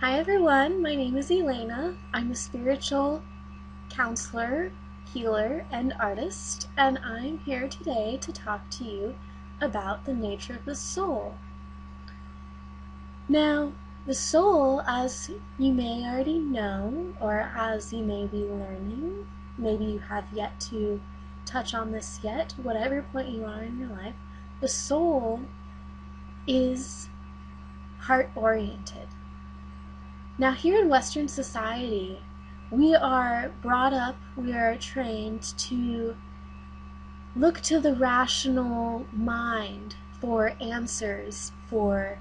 Hi everyone, my name is Elena. I'm a spiritual counselor, healer, and artist, and I'm here today to talk to you about the nature of the soul. Now, the soul, as you may already know, or as you may be learning, maybe you have yet to touch on this yet, whatever point you are in your life, the soul is heart-oriented. Now, here in Western society, we are brought up, we are trained to look to the rational mind for answers, for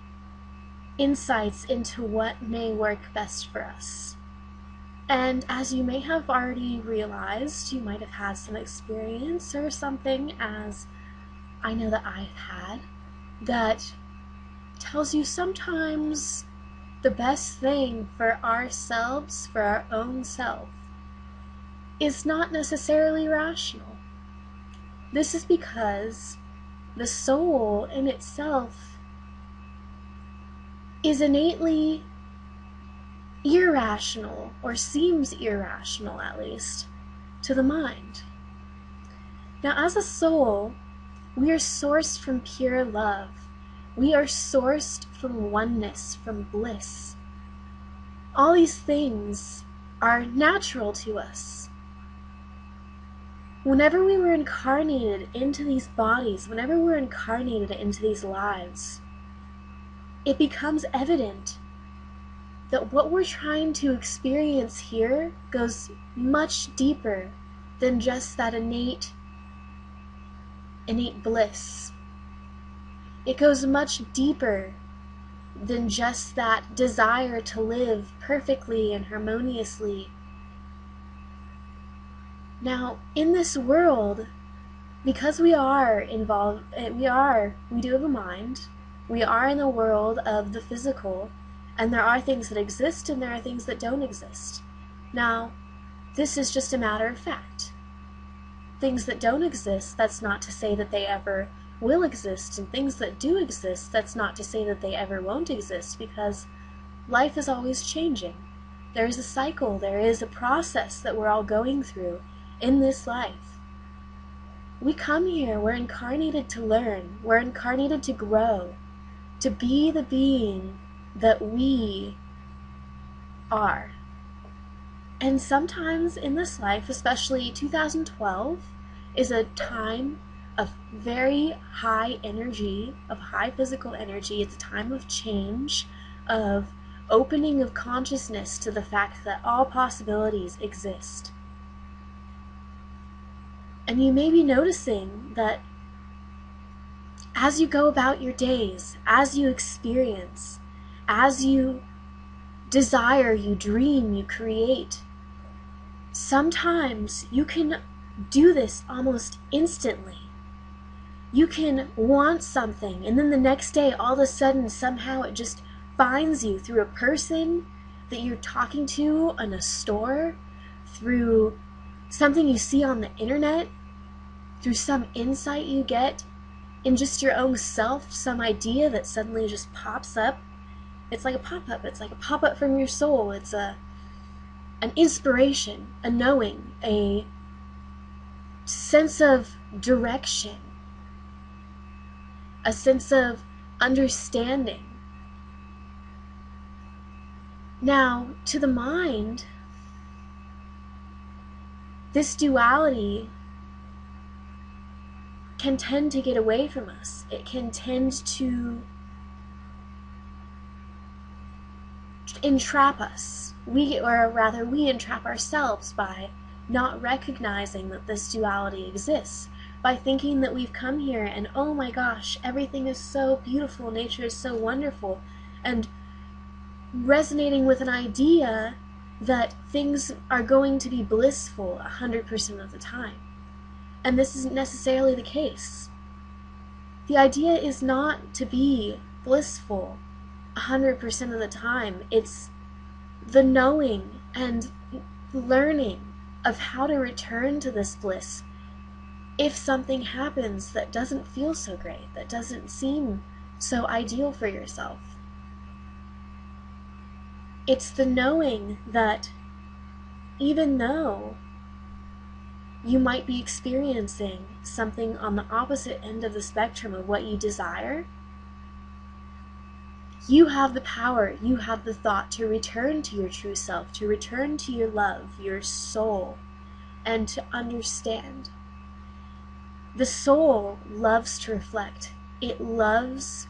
insights into what may work best for us. And as you may have already realized, you might have had some experience or something, as I know that I've had, that tells you sometimes the best thing for ourselves, for our own self, is not necessarily rational. This is because the soul in itself is innately irrational, or seems irrational at least, to the mind. Now, as a soul, we are sourced from pure love. We are sourced from oneness, from bliss. All these things are natural to us. Whenever we were incarnated into these bodies, whenever we're incarnated into these lives, it becomes evident that what we're trying to experience here goes much deeper than just that innate bliss. It goes much deeper than just that desire to live perfectly and harmoniously. Now, in this world, because we are involved, we do have a mind, we are in the world of the physical, and there are things that exist and there are things that don't exist. Now, this is just a matter of fact. Things that don't exist, that's not to say that they ever will exist, and things that do exist, that's not to say that they ever won't exist, because life is always changing. There is a cycle, there is a process that we're all going through in this life. We come here, we're incarnated to learn, we're incarnated to grow, to be the being that we are. And sometimes in this life, especially 2012, is a time of very high energy, of high physical energy. It's a time of change, of opening of consciousness to the fact that all possibilities exist. And you may be noticing that as you go about your days, as you experience, as you desire, you dream, you create, sometimes you can do this almost instantly. You can want something, and then the next day, all of a sudden, somehow it just finds you through a person that you're talking to in a store, through something you see on the internet, through some insight you get in just your own self, some idea that suddenly just pops up. It's like a pop-up. It's like a pop-up from your soul. It's an inspiration, a knowing, a sense of direction, a sense of understanding. Now, to the mind, this duality can tend to get away from us. It can tend to entrap us. We entrap ourselves by not recognizing that this duality exists, by thinking that we've come here and, oh my gosh, everything is so beautiful, nature is so wonderful, and resonating with an idea that things are going to be blissful 100% of the time. And this isn't necessarily the case. The idea is not to be blissful 100% of the time. It's the knowing and learning of how to return to this bliss if something happens that doesn't feel so great, that doesn't seem so ideal for yourself. It's the knowing that even though you might be experiencing something on the opposite end of the spectrum of what you desire, you have the power, you have the thought to return to your true self, to return to your love, your soul, and to understand. The soul loves to reflect. It loves,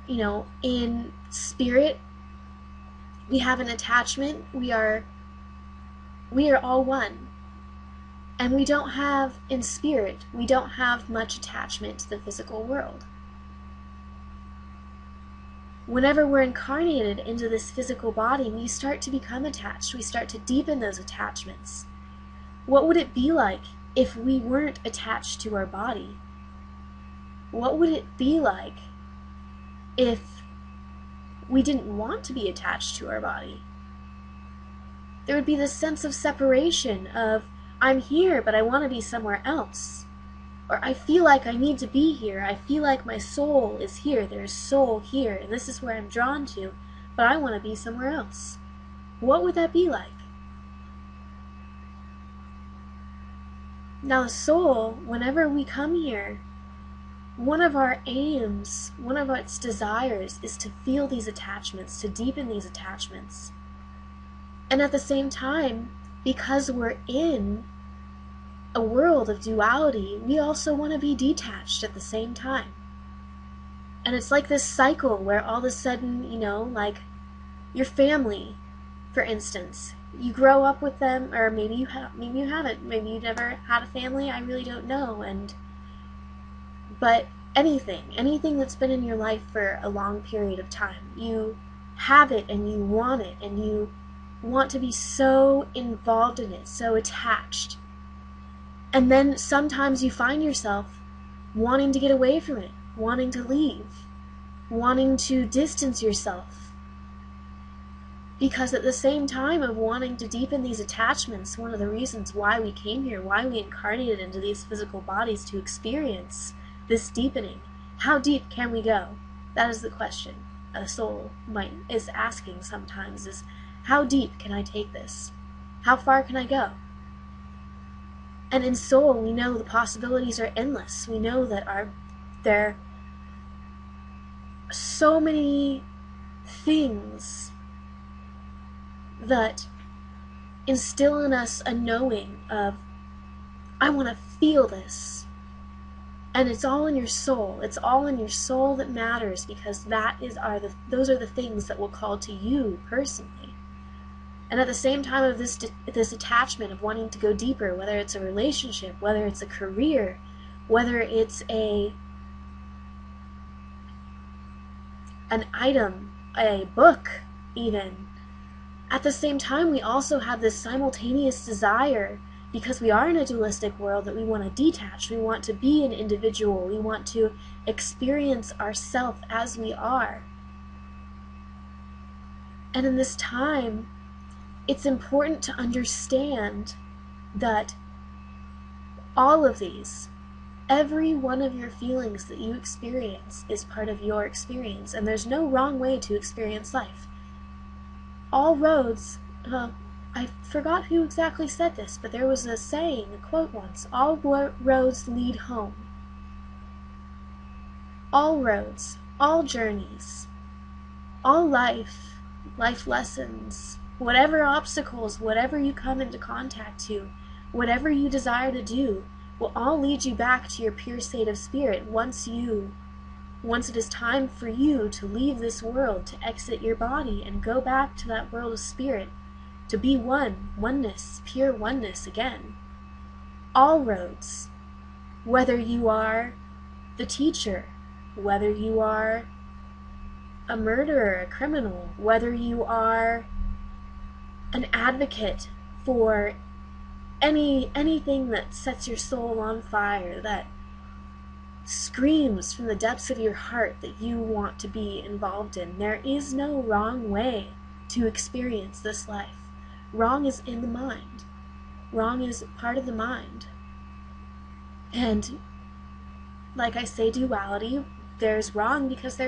in spirit, we have an attachment. We are all one. And we don't have, in spirit, we don't have much attachment to the physical world. Whenever we're incarnated into this physical body, we start to become attached. We start to deepen those attachments. What would it be like if we weren't attached to our body? What would it be like if we didn't want to be attached to our body? There would be this sense of separation of, I'm here, but I want to be somewhere else. Or I feel like I need to be here. I feel like my soul is here. There's soul here, and this is where I'm drawn to, but I want to be somewhere else. What would that be like? Now, the soul, whenever we come here, one of our aims, one of its desires is to feel these attachments, to deepen these attachments. And at the same time, because we're in a world of duality, we also want to be detached at the same time. And it's like this cycle where all of a sudden, like your family, for instance, you grow up with them, or maybe you haven't, maybe you never had a family, I really don't know, but anything that's been in your life for a long period of time, you have it and you want it, and you want to be so involved in it, so attached. And then sometimes you find yourself wanting to get away from it, wanting to leave, wanting to distance yourself. Because at the same time of wanting to deepen these attachments, one of the reasons why we came here, why we incarnated into these physical bodies, to experience this deepening. How deep can we go? That is the question a soul is asking sometimes, is how deep can I take this? How far can I go? And in soul, we know the possibilities are endless. We know that there are so many things that instill in us a knowing of, I want to feel this. And it's all in your soul. It's all in your soul that matters, because those are the things that will call to you personally. And at the same time of this attachment of wanting to go deeper, whether it's a relationship, whether it's a career, whether it's an item, a book even, at the same time we also have this simultaneous desire, because we are in a dualistic world, that we want to detach, we want to be an individual, we want to experience ourselves as we are. And in this time, it's important to understand that all of these, every one of your feelings that you experience is part of your experience, and there's no wrong way to experience life. All roads, I forgot who exactly said this, but there was a saying, a quote once, all roads lead home. All roads, all journeys, all life lessons, whatever obstacles, whatever you come into contact to, whatever you desire to do, will all lead you back to your pure state of spirit once it is time for you to leave this world, to exit your body and go back to that world of spirit, to be oneness, pure oneness again. All roads, whether you are the teacher, whether you are a murderer, a criminal, whether you are an advocate for anything that sets your soul on fire, that screams from the depths of your heart that you want to be involved in. There is no wrong way to experience this life. Wrong is in the mind. Wrong is part of the mind. And like I say, duality, there's wrong because there's